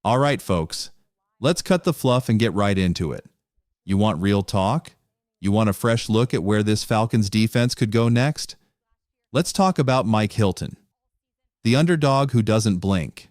All right, folks, let's cut the fluff and get right into it. You want real talk? You want a fresh look at where this Falcons defense could go next? Let's talk about Mike Hilton, the underdog who doesn't blink.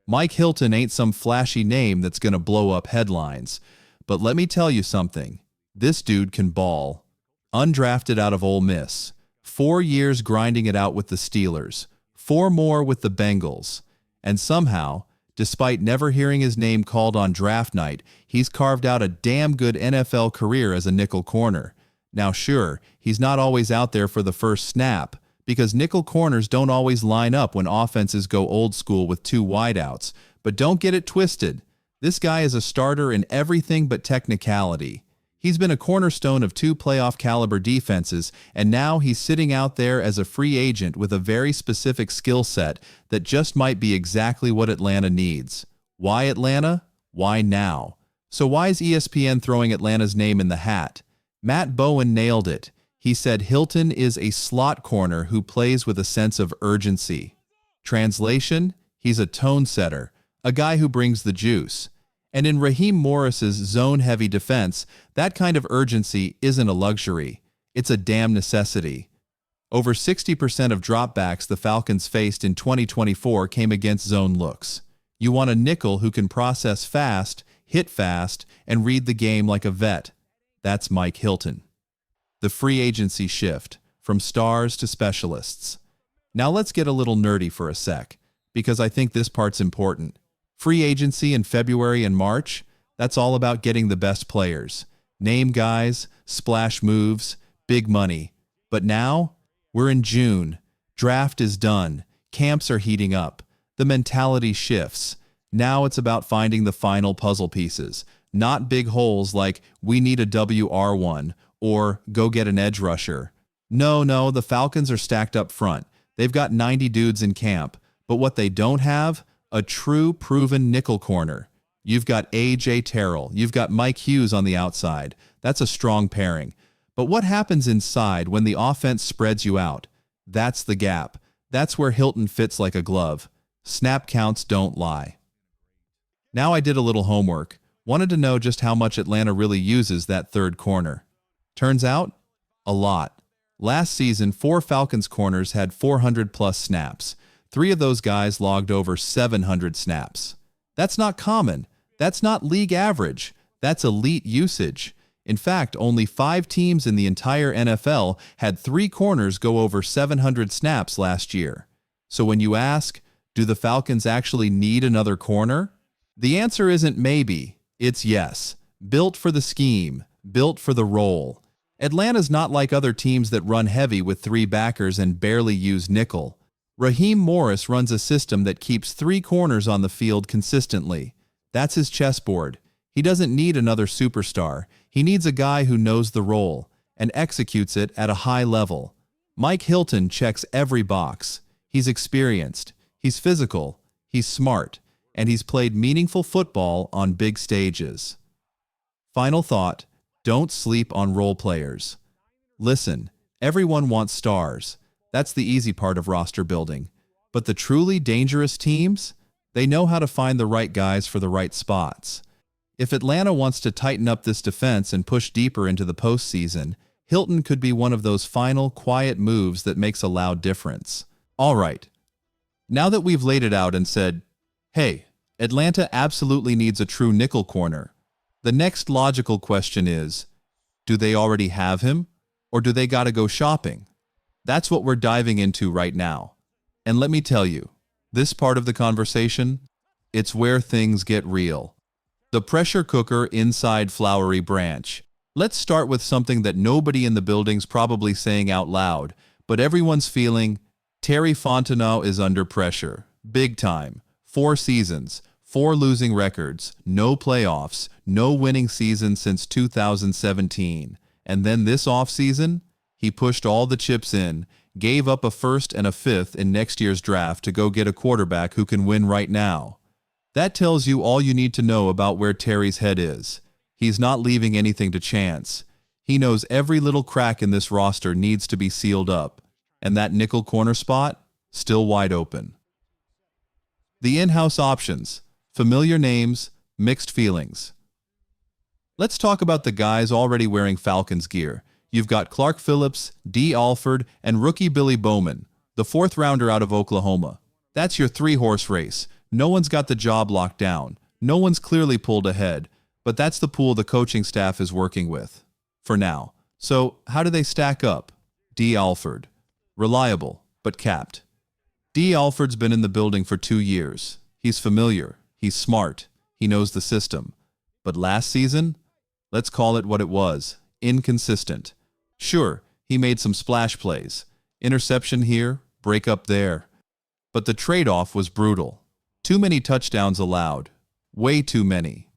Mike Hilton ain't some flashy name that's going to blow up headlines, but let me tell you something. This dude can ball. Undrafted out of Ole Miss, 4 years grinding it out with the Steelers, 4 more with the Bengals, and somehow, despite never hearing his name called on draft night, he's carved out a damn good NFL career as a nickel corner. Now sure, he's not always out there for the first snap, because nickel corners don't always line up when offenses go old school with 2 wideouts, but don't get it twisted. This guy is a starter in everything but technicality. He's been a cornerstone of 2 playoff-caliber defenses, and now he's sitting out there as a free agent with a very specific skill set that just might be exactly what Atlanta needs. Why Atlanta? Why now? So why is ESPN throwing Atlanta's name in the hat? Matt Bowen nailed it. He said Hilton is a slot corner who plays with a sense of urgency. Translation? He's a tone setter, a guy who brings the juice. And in Raheem Morris's zone-heavy defense, that kind of urgency isn't a luxury. It's a damn necessity. Over 60% of dropbacks the Falcons faced in 2024 came against zone looks. You want a nickel who can process fast, hit fast, and read the game like a vet. That's Mike Hilton. The free agency shift, from stars to specialists. Now let's get a little nerdy for a sec, because I think this part's important. Free agency in February and March, that's all about getting the best players. Name guys, splash moves, big money. But now, we're in June. Draft is done. Camps are heating up. The mentality shifts. Now it's about finding the final puzzle pieces, not big holes like we need a WR1 or go get an edge rusher. No, the Falcons are stacked up front. They've got 90 dudes in camp, but what they don't have? A true proven nickel corner. You've got A.J. Terrell. You've got Mike Hughes on the outside. That's a strong pairing. But what happens inside when the offense spreads you out? That's the gap. That's where Hilton fits like a glove. Snap counts don't lie. Now I did a little homework. Wanted to know just how much Atlanta really uses that third corner. Turns out, a lot. Last season, 4 Falcons corners had 400-plus snaps. 3 of those guys logged over 700 snaps. That's not common. That's not league average. That's elite usage. In fact, only 5 teams in the entire NFL had 3 corners go over 700 snaps last year. So when you ask, do the Falcons actually need another corner? The answer isn't maybe, it's yes. Built for the scheme, built for the role. Atlanta's not like other teams that run heavy with 3 backers and barely use nickel. Raheem Morris runs a system that keeps 3 corners on the field consistently. That's his chessboard. He doesn't need another superstar. He needs a guy who knows the role and executes it at a high level. Mike Hilton checks every box. He's experienced, he's physical, he's smart, and he's played meaningful football on big stages. Final thought, don't sleep on role players. Listen, everyone wants stars. That's the easy part of roster building. But the truly dangerous teams, they know how to find the right guys for the right spots. If Atlanta wants to tighten up this defense and push deeper into the postseason, Hilton could be one of those final, quiet moves that makes a loud difference. All right. Now that we've laid it out and said, hey, Atlanta absolutely needs a true nickel corner, the next logical question is, do they already have him, or do they gotta go shopping? That's what we're diving into right now. And let me tell you, this part of the conversation, it's where things get real. The pressure cooker inside Flowery Branch. Let's start with something that nobody in the building's probably saying out loud, but everyone's feeling. Terry Fontenot is under pressure. Big time. 4 seasons, 4 losing records, no playoffs, no winning season since 2017. And then this offseason, he pushed all the chips in, gave up a 1st and a 5th in next year's draft to go get a quarterback who can win right now. That tells you all you need to know about where Terry's head is. He's not leaving anything to chance. He knows every little crack in this roster needs to be sealed up, and that nickel corner spot, still wide open. The in-house options. Familiar names, mixed feelings. Let's talk about the guys already wearing Falcons gear. You've got Clark Phillips, D. Alford, and rookie Billy Bowman, the fourth rounder out of Oklahoma. That's your three-horse race. No one's got the job locked down. No one's clearly pulled ahead, but that's the pool the coaching staff is working with, for now. So, how do they stack up? D. Alford. Reliable, but capped. D. Alford's been in the building for 2 years. He's familiar. He's smart. He knows the system. But last season? Let's call it what it was. Inconsistent. Sure, he made some splash plays. Interception here, break up there. But the trade-off was brutal. Too many touchdowns allowed. Way too many.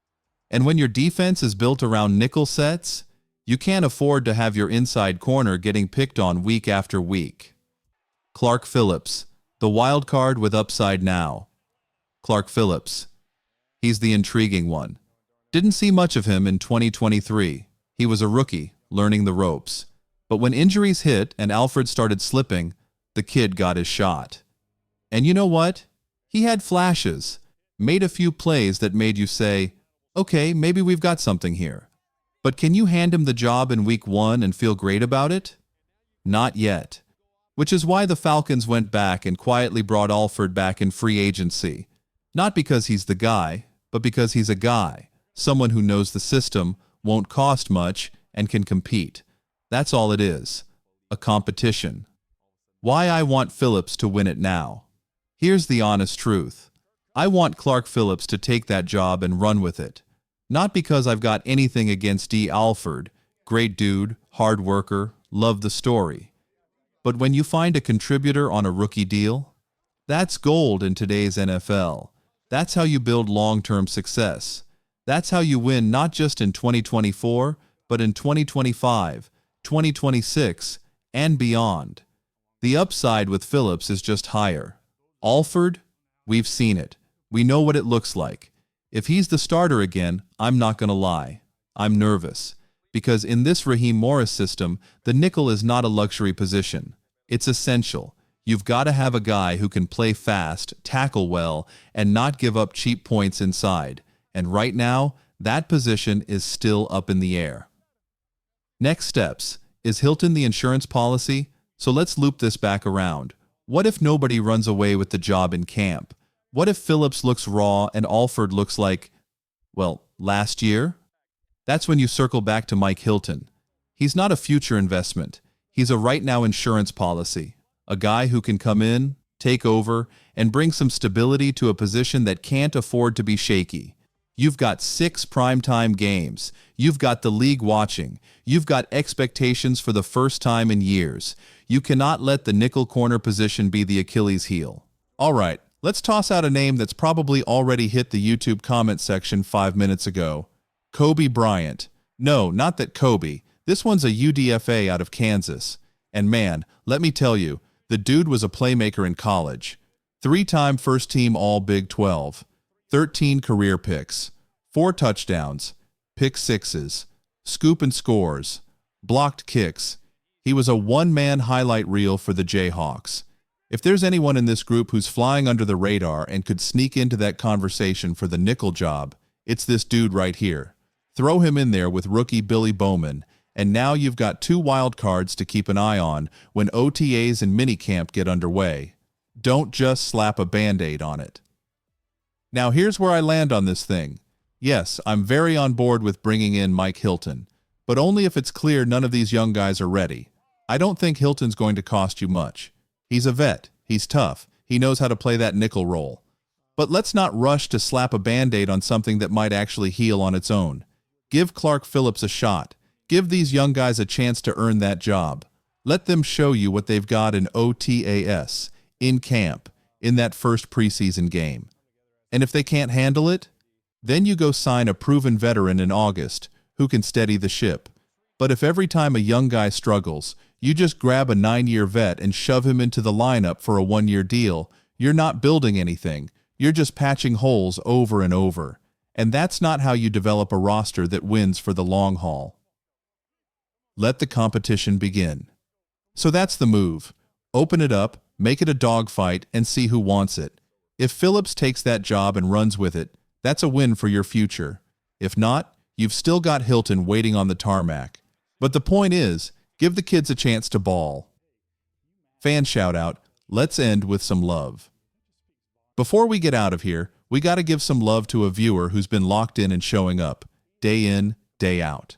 And when your defense is built around nickel sets, you can't afford to have your inside corner getting picked on week after week. Clark Phillips, the wild card with upside now. Clark Phillips. He's the intriguing one. Didn't see much of him in 2023. He was a rookie, learning the ropes. But when injuries hit and Alfred started slipping, the kid got his shot. And you know what? He had flashes, made a few plays that made you say, okay, maybe we've got something here. But can you hand him the job in week 1 and feel great about it? Not yet. Which is why the Falcons went back and quietly brought Alford back in free agency. Not because he's the guy, but because he's a guy. Someone who knows the system, won't cost much, and can compete. That's all it is. A competition. Why I want Phillips to win it now. Here's the honest truth. I want Clark Phillips to take that job and run with it. Not because I've got anything against D. Alford, great dude, hard worker, love the story. But when you find a contributor on a rookie deal, that's gold in today's NFL. That's how you build long-term success. That's how you win not just in 2024, but in 2025, 2026, and beyond. The upside with Phillips is just higher. Alford, we've seen it. We know what it looks like. If he's the starter again, I'm not going to lie. I'm nervous. Because in this Raheem Morris system, the nickel is not a luxury position. It's essential. You've got to have a guy who can play fast, tackle well, and not give up cheap points inside. And right now, that position is still up in the air. Next steps. Is Hilton the insurance policy? So let's loop this back around. What if nobody runs away with the job in camp? What if Phillips looks raw and Alford looks like, well, last year? That's when you circle back to Mike Hilton. He's not a future investment. He's a right-now insurance policy. A guy who can come in, take over, and bring some stability to a position that can't afford to be shaky. You've got 6 primetime games. You've got the league watching. You've got expectations for the first time in years. You cannot let the nickel corner position be the Achilles heel. All right, let's toss out a name that's probably already hit the YouTube comment section 5 minutes ago. Kobe Bryant. No, not that Kobe. This one's a UDFA out of Kansas. And man, let me tell you, the dude was a playmaker in college. 3-time first-team All-Big 12. 13 career picks. 4 touchdowns. Pick sixes. Scoop and scores. Blocked kicks. He was a one-man highlight reel for the Jayhawks. If there's anyone in this group who's flying under the radar and could sneak into that conversation for the nickel job, it's this dude right here. Throw him in there with rookie Billy Bowman, and now you've got 2 wild cards to keep an eye on when OTAs and minicamp get underway. Don't just slap a Band-Aid on it. Now here's where I land on this thing. Yes, I'm very on board with bringing in Mike Hilton, but only if it's clear none of these young guys are ready. I don't think Hilton's going to cost you much. He's a vet. He's tough. He knows how to play that nickel role. But let's not rush to slap a Band-Aid on something that might actually heal on its own. Give Clark Phillips a shot. Give these young guys a chance to earn that job. Let them show you what they've got in OTAS, in camp, in that first preseason game. And if they can't handle it, then you go sign a proven veteran in August who can steady the ship. But if every time a young guy struggles, you just grab a 9-year vet and shove him into the lineup for a 1-year deal, you're not building anything. You're just patching holes over and over. And that's not how you develop a roster that wins for the long haul. Let the competition begin. So that's the move. Open it up, make it a dogfight, and see who wants it. If Phillips takes that job and runs with it, That's a win for your future. If not, you've still got Hilton waiting on the tarmac. But the point is, give the kids a chance to ball. Fan shout out, let's end with some love. Before we get out of here, we got to give some love to a viewer who's been locked in and showing up, day out.